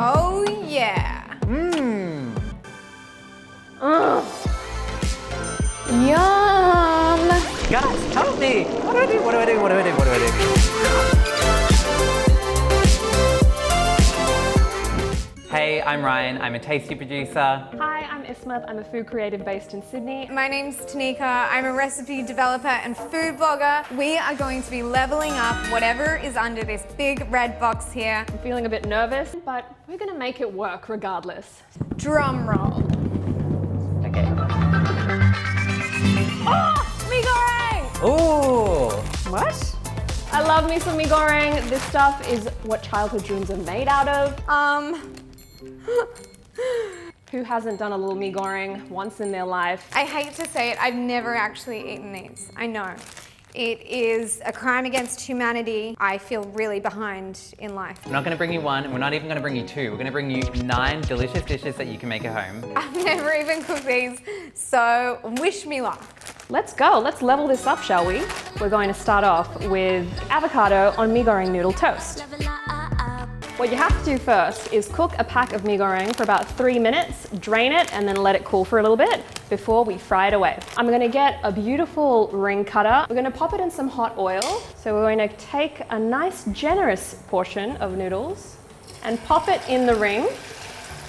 Oh yeah. Yum. Guys, help me! What do I do? What do I do? What do I do? What do I do? Hey, I'm Ryan. I'm a tasty producer. Hi, I'm Ismat. I'm a food creative based in Sydney. My name's Tanika. I'm a recipe developer and food blogger. We are going to be leveling up whatever is under this big red box here. I'm feeling a bit nervous, but we're gonna make it work regardless. Drum roll. Okay. Oh, Mi Goreng! Ooh! What? I love me some Mi Goreng. This stuff is what childhood dreams are made out of. Who hasn't done a little Mi Goreng once in their life? I hate to say it, I've never actually eaten these. I know. It is a crime against humanity. I feel really behind in life. We're not going to bring you one, and we're not even going to bring you two. We're going to bring you 9 delicious dishes that you can make at home. I've never even cooked these, so wish me luck. Let's go. Let's level this up, shall we? We're going to start off with avocado on Mi Goreng noodle toast. What you have to do first is cook a pack of Mi Goreng for about 3 minutes, drain it, and then let it cool for a little bit before we fry it away. I'm gonna get a beautiful ring cutter. We're gonna pop it in some hot oil. So we're going to take a nice generous portion of noodles and pop it in the ring.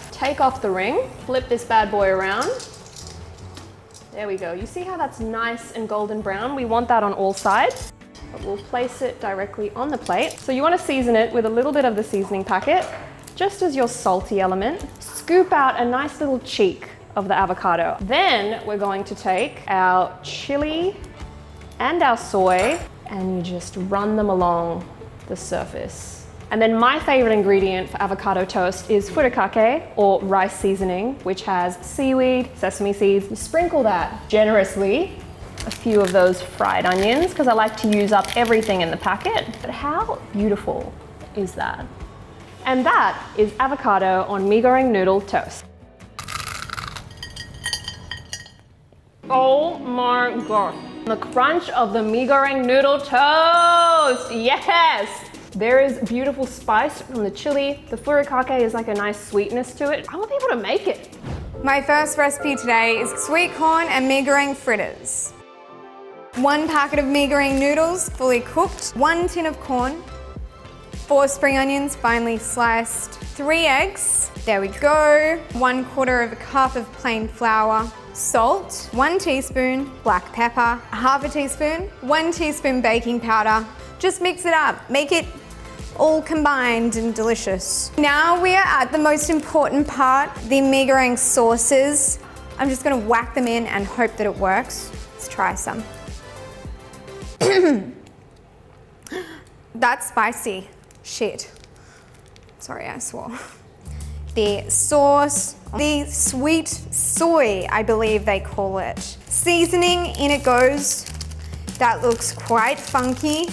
Take off the ring, flip this bad boy around. There we go. You see how that's nice and golden brown? We want that on all sides. But we'll place it directly on the plate. So you want to season it with a little bit of the seasoning packet, just as your salty element. Scoop out a nice little cheek of the avocado. Then we're going to take our chili and our soy and you just run them along the surface. And then my favorite ingredient for avocado toast is furikake, or rice seasoning, which has seaweed, sesame seeds. You sprinkle that generously. A few of those fried onions, because I like to use up everything in the packet. But how beautiful is that? And that is avocado on Mi Goreng noodle toast. Oh my God. The crunch of the Mi Goreng noodle toast, yes! There is beautiful spice from the chili. The furikake is like a nice sweetness to it. I want people to make it. My first recipe today is sweet corn and Mi Goreng fritters. 1 packet of Mi Goreng noodles, fully cooked, 1 tin of corn, 4 spring onions, finely sliced, 3 eggs, there we go, 1/4 cup of plain flour, salt, 1 teaspoon black pepper, 1/2 teaspoon, 1 teaspoon baking powder. Just mix it up, make it all combined and delicious. Now we are at the most important part, the Mi Goreng sauces. I'm just gonna whack them in and hope that it works. Let's try some. That's spicy. Shit. Sorry, I swore. The sauce, the sweet soy, I believe they call it. Seasoning, in it goes. That looks quite funky.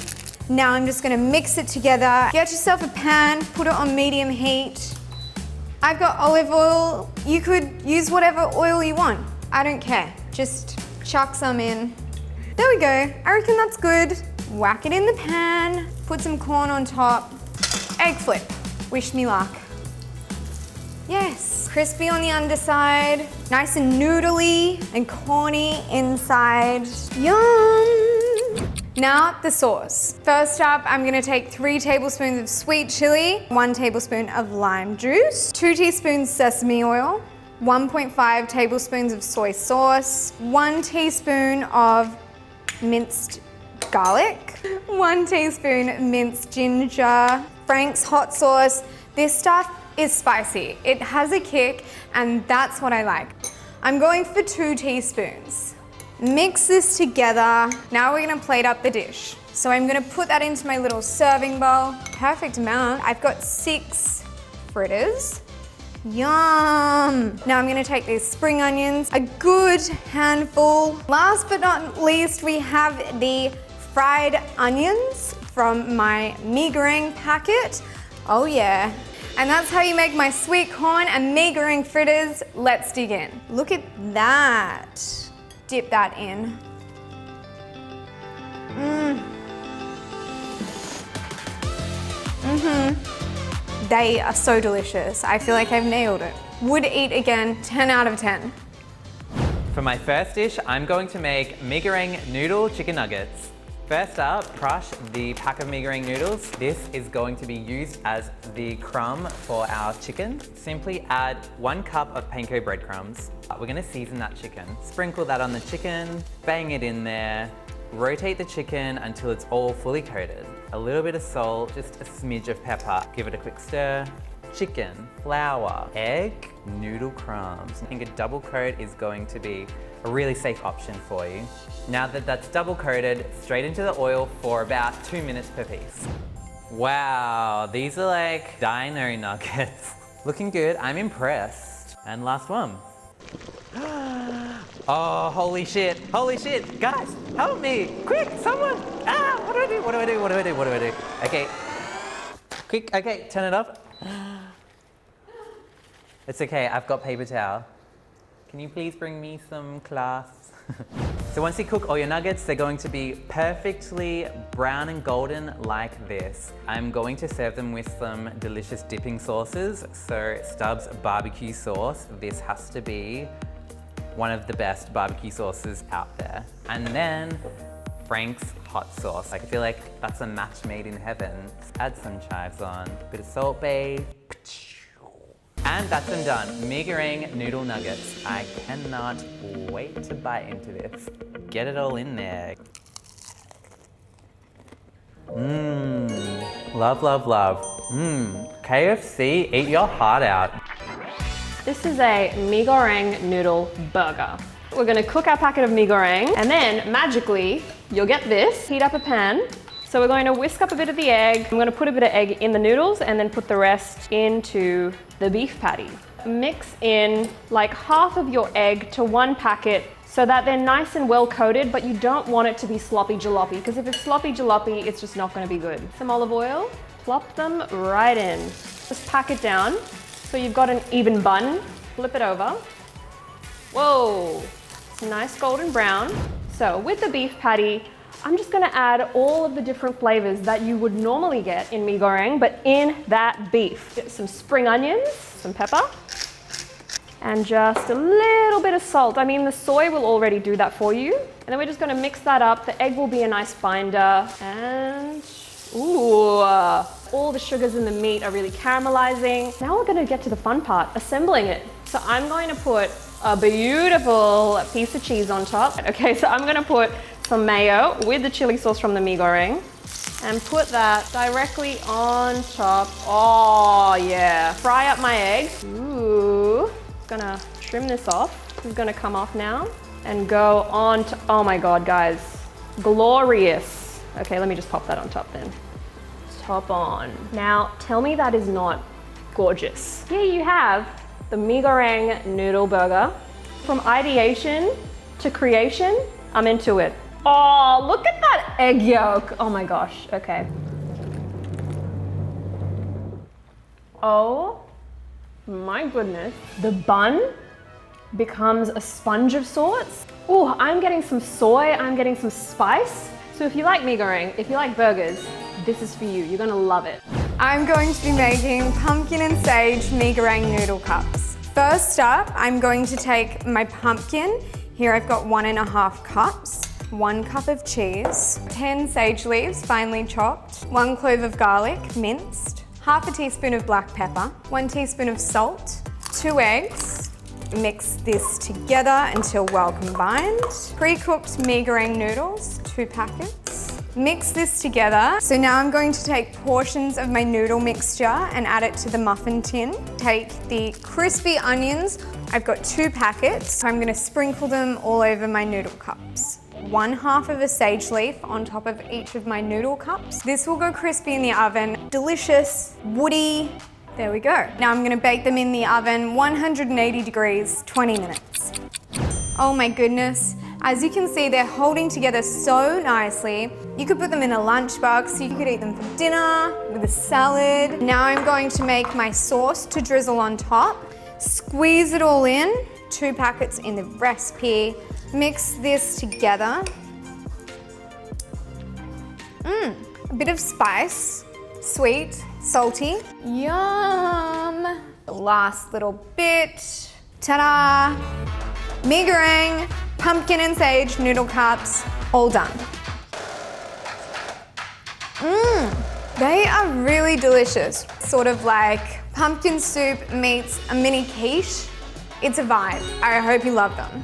Now I'm just gonna mix it together. Get yourself a pan, put it on medium heat. I've got olive oil. You could use whatever oil you want. I don't care. Just chuck some in. There we go. I reckon that's good. Whack it in the pan, put some corn on top. Egg flip. Wish me luck. Yes, crispy on the underside, nice and noodly and corny inside. Yum! Now the sauce. First up, I'm gonna take 3 tablespoons of sweet chili, 1 tablespoon of lime juice, 2 teaspoons sesame oil, 1.5 tablespoons of soy sauce, 1 teaspoon of minced garlic, 1 teaspoon minced ginger, Frank's hot sauce. This stuff is spicy. It has a kick, and that's what I like. I'm going for 2 teaspoons. Mix this together. Now we're gonna plate up the dish. So I'm gonna put that into my little serving bowl. Perfect amount. I've got 6 fritters. Yum! Now I'm gonna take these spring onions, a good handful. Last but not least, we have the fried onions from my Mi Goreng packet. Oh yeah. And that's how you make my sweet corn and Mi Goreng fritters. Let's dig in. Look at that. Dip that in. They are so delicious. I feel like I've nailed it. Would eat again, 10 out of 10. For my first dish, I'm going to make Mi Goreng noodle chicken nuggets. First up, crush the pack of Mi Goreng noodles. This is going to be used as the crumb for our chicken. Simply add 1 cup of panko breadcrumbs. We're gonna season that chicken. Sprinkle that on the chicken, bang it in there, rotate the chicken until it's all fully coated. A little bit of salt, just a smidge of pepper. Give it a quick stir. Chicken, flour, egg, noodle crumbs. I think a double coat is going to be a really safe option for you. Now that that's double coated, straight into the oil for about 2 minutes per piece. Wow, these are like dino nuggets. Looking good, I'm impressed. And last one. Oh, holy shit, guys, help me, quick, someone. Ah, what do I do? Okay, quick, okay, turn it off. It's okay, I've got paper towel. Can you please bring me some cloths? So once you cook all your nuggets, they're going to be perfectly brown and golden like this. I'm going to serve them with some delicious dipping sauces. So Stubbs barbecue sauce. This has to be one of the best barbecue sauces out there. And then Frank's hot sauce. I feel like that's a match made in heaven. Add some chives on, bit of Salt Bae. And that's them done. Mi Goreng noodle nuggets. I cannot wait to bite into this. Get it all in there. Love, love, love. KFC, eat your heart out. This is a Mi Goreng noodle burger. We're gonna cook our packet of Mi Goreng and then magically you'll get this. Heat up a pan. So we're going to whisk up a bit of the egg. I'm going to put a bit of egg in the noodles and then put the rest into the beef patty. Mix in like half of your egg to 1 packet so that they're nice and well coated, but you don't want it to be sloppy jalopy, because if it's sloppy jalopy, it's just not going to be good. Some olive oil, plop them right in. Just pack it down so you've got an even bun. Flip it over. Whoa, it's nice golden brown. So with the beef patty, I'm just gonna add all of the different flavors that you would normally get in Mi Goreng, but in that beef. Get some spring onions, some pepper, and just a little bit of salt. I mean, the soy will already do that for you. And then we're just gonna mix that up. The egg will be a nice binder, and ooh, all the sugars in the meat are really caramelizing. Now we're gonna get to the fun part, assembling it. So I'm going to put a beautiful piece of cheese on top. Okay, so I'm gonna put some mayo with the chili sauce from the Mi Goreng and put that directly on top. Oh yeah. Fry up my egg. Ooh. Gonna trim this off. This is gonna come off now and go on to, oh my God, guys. Glorious. Okay, let me just pop that on top then. Top on. Now, tell me that is not gorgeous. Here you have the Mi Goreng noodle burger. From ideation to creation, I'm into it. Oh, look at that egg yolk. Oh my gosh, okay. Oh my goodness. The bun becomes a sponge of sorts. Oh, I'm getting some soy, I'm getting some spice. So if you like Mi Goreng, if you like burgers, this is for you. You're gonna love it. I'm going to be making pumpkin and sage Mi Goreng noodle cups. First up, I'm going to take my pumpkin. Here I've got 1.5 cups. 1 cup of cheese, 10 sage leaves finely chopped, 1 clove of garlic minced, half a teaspoon of black pepper, 1 teaspoon of salt, 2 eggs. Mix this together until well combined. Pre-cooked Mi Goreng noodles, 2 packets. Mix this together. So now I'm going to take portions of my noodle mixture and add it to the muffin tin. Take the crispy onions. I've got 2 packets. So I'm going to sprinkle them all over my noodle cups. 1/2 of a sage leaf on top of each of my noodle cups. This will go crispy in the oven. Delicious, woody. There we go. Now I'm gonna bake them in the oven, 180 degrees, 20 minutes. Oh my goodness. As you can see, they're holding together so nicely. You could put them in a lunchbox, you could eat them for dinner, with a salad. Now I'm going to make my sauce to drizzle on top. Squeeze it all in, 2 packets in the recipe. Mix this together. A bit of spice, sweet, salty. Yum! The last little bit. Ta-da! Mi Goreng, pumpkin and sage noodle cups, all done. They are really delicious. Sort of like pumpkin soup meets a mini quiche. It's a vibe. I hope you love them.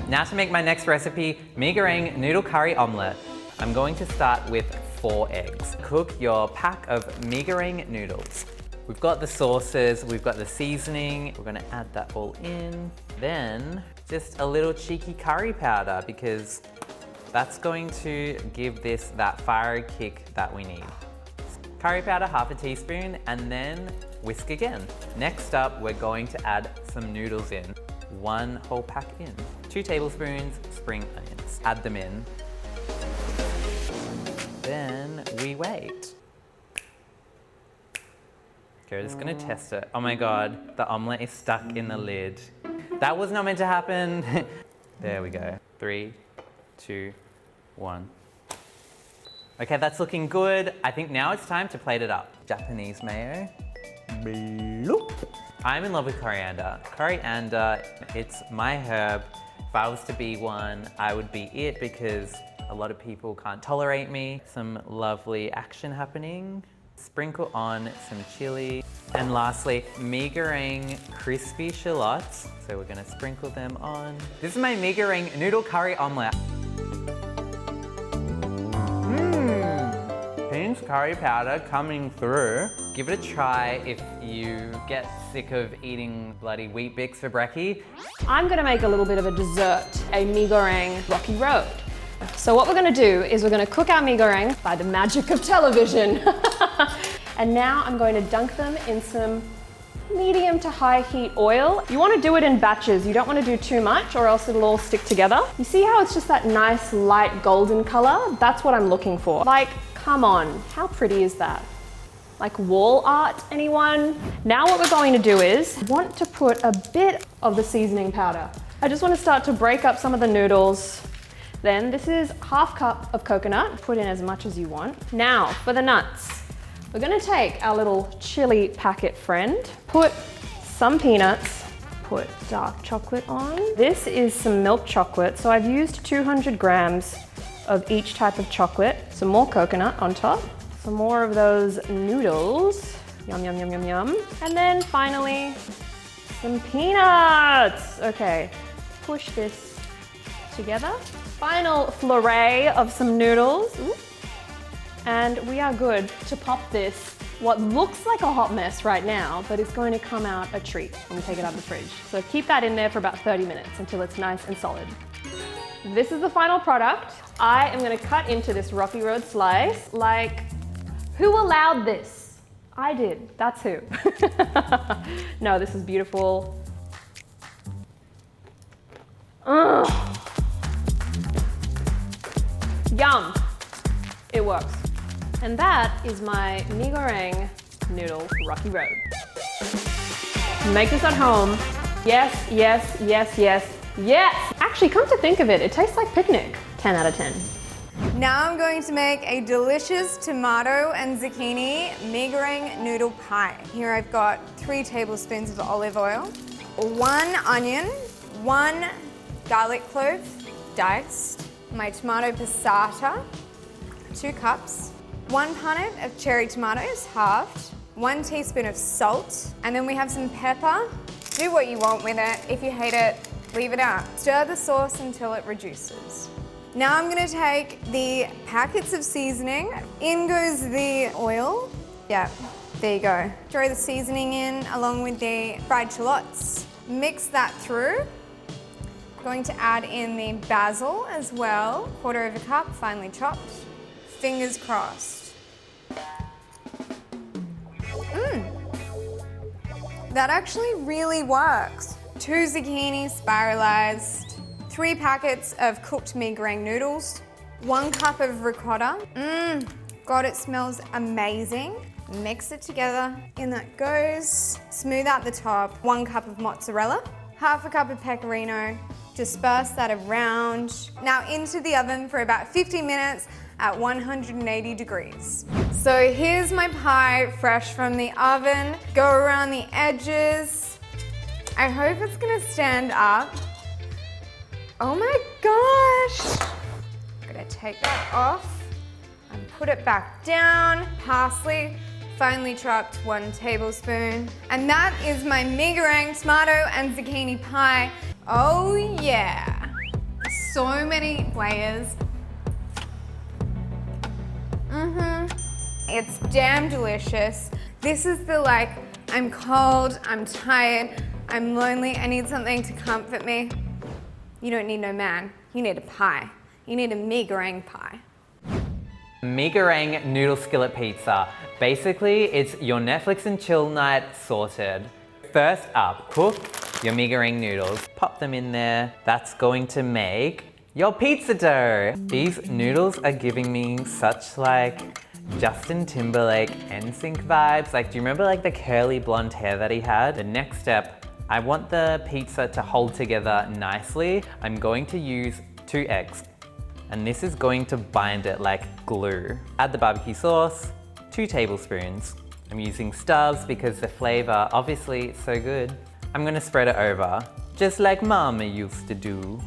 Now to make my next recipe, Mi Goreng noodle curry omelette. I'm going to start with 4 eggs. Cook your pack of Mi Goreng noodles. We've got the sauces, we've got the seasoning. We're gonna add that all in. Then just a little cheeky curry powder because that's going to give this that fiery kick that we need. Curry powder, half a teaspoon, and then whisk again. Next up, we're going to add some noodles in. 1 whole pack in. 2 tablespoons spring onions. Add them in. Then we wait. Okay, we're just gonna test it. Oh my God, the omelette is stuck in the lid. That was not meant to happen. There we go. 3, 2, 1. Okay, that's looking good. I think now it's time to plate it up. Japanese mayo. Bloop. I'm in love with coriander. Coriander, it's my herb. If I was to be one, I would be it because a lot of people can't tolerate me. Some lovely action happening. Sprinkle on some chili. And lastly, Mi Goreng crispy shallots. So we're gonna sprinkle them on. This is my Mi Goreng noodle curry omelette. Pink curry powder coming through. Give it a try if you get sick of eating bloody Weet Bix for brekkie. I'm gonna make a little bit of a dessert, a Mi Goreng Rocky Road. So what we're gonna do is we're gonna cook our Mi Goreng by the magic of television. And now I'm going to dunk them in some medium to high heat oil. You wanna do it in batches. You don't wanna do too much or else it'll all stick together. You see how it's just that nice light golden color? That's what I'm looking for. Like, come on, how pretty is that? Like wall art, anyone? Now what we're going to do is, want to put a bit of the seasoning powder. I just want to start to break up some of the noodles. Then this is half cup of coconut. Put in as much as you want. Now for the nuts. We're gonna take our little chili packet friend, put some peanuts, put dark chocolate on. This is some milk chocolate. So I've used 200 grams of each type of chocolate. Some more coconut on top. Some more of those noodles. Yum, yum, yum, yum, yum. And then finally, some peanuts. Okay, push this together. Final flurry of some noodles. Ooh. And we are good to pop this, what looks like a hot mess right now, but it's going to come out a treat when we take it out of the fridge. So keep that in there for about 30 minutes until it's nice and solid. This is the final product. I am gonna cut into this Rocky Road slice. Like, who allowed this? I did, that's who. No, this is beautiful. Ugh. Yum, it works. And that is my Mi Goreng noodle Rocky Road. Make this at home. Yes, yes, yes, yes, yes. Actually, come to think of it, it tastes like picnic. 10 out of 10. Now I'm going to make a delicious tomato and zucchini Mi Goreng noodle pie. Here I've got 3 tablespoons of olive oil, 1 onion, 1 garlic clove diced, my tomato passata, 2 cups, 1 punnet of cherry tomatoes halved, 1 teaspoon of salt, and then we have some pepper. Do what you want with it. If you hate it, leave it out. Stir the sauce until it reduces. Now I'm gonna take the packets of seasoning. In goes the oil. Yeah, there you go. Throw the seasoning in along with the fried shallots. Mix that through. Going to add in the basil as well. 1/4 cup, finely chopped. Fingers crossed. That actually really works. 2 zucchini spiralized, 3 packets of cooked Mi Goreng noodles, 1 cup of ricotta. God, it smells amazing. Mix it together, in that goes. Smooth out the top, 1 cup of mozzarella, 1/2 cup of pecorino. Disperse that around. Now into the oven for about 50 minutes at 180 degrees. So here's my pie, fresh from the oven. Go around the edges. I hope it's gonna stand up. Oh my gosh! I'm gonna take that off and put it back down. Parsley, finely chopped, 1 tablespoon. And that is my Mi Goreng tomato and zucchini pie. Oh yeah! So many layers. It's damn delicious. This is the like, I'm cold, I'm tired, I'm lonely, I need something to comfort me. You don't need no man, you need a pie. You need a Mi Goreng pie. Mi Goreng noodle skillet pizza. Basically, it's your Netflix and chill night sorted. First up, cook your Mi Goreng noodles. Pop them in there. That's going to make your pizza dough. These noodles are giving me such like Justin Timberlake NSYNC vibes. Like, do you remember like the curly blonde hair that he had? The next step, I want the pizza to hold together nicely. I'm going to use 2 eggs. And this is going to bind it like glue. Add the barbecue sauce, 2 tablespoons. I'm using Stubbs because the flavor, obviously, it's so good. I'm gonna spread it over, just like Mama used to do.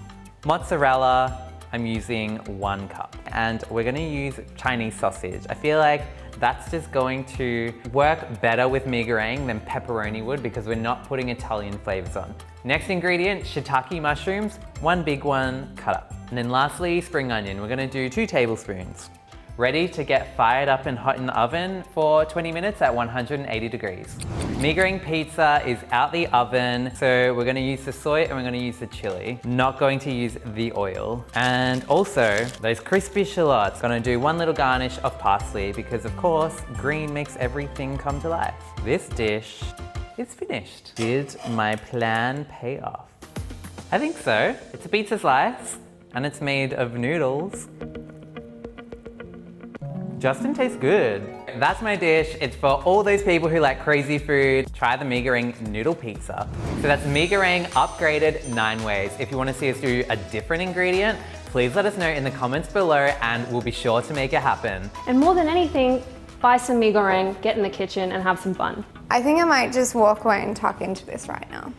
Mozzarella, I'm using 1 cup. And we're gonna use Chinese sausage. I feel like that's just going to work better with Mi Goreng than pepperoni would because we're not putting Italian flavors on. Next ingredient, shiitake mushrooms, 1 big one cut up. And then lastly, spring onion. We're gonna do 2 tablespoons. Ready to get fired up and hot in the oven for 20 minutes at 180 degrees. Mi Goreng pizza is out the oven, so we're gonna use the soy and we're gonna use the chili. Not going to use the oil. And also, those crispy shallots. Gonna do 1 little garnish of parsley because of course, green makes everything come to life. This dish is finished. Did my plan pay off? I think so. It's a pizza slice and it's made of noodles. Justin tastes good. That's my dish. It's for all those people who like crazy food. Try the Mi Goreng noodle pizza. So that's Mi Goreng upgraded 9 ways. If you want to see us do a different ingredient, please let us know in the comments below and we'll be sure to make it happen. And more than anything, buy some Mi Goreng, get in the kitchen and have some fun. I think I might just walk away and tuck into this right now.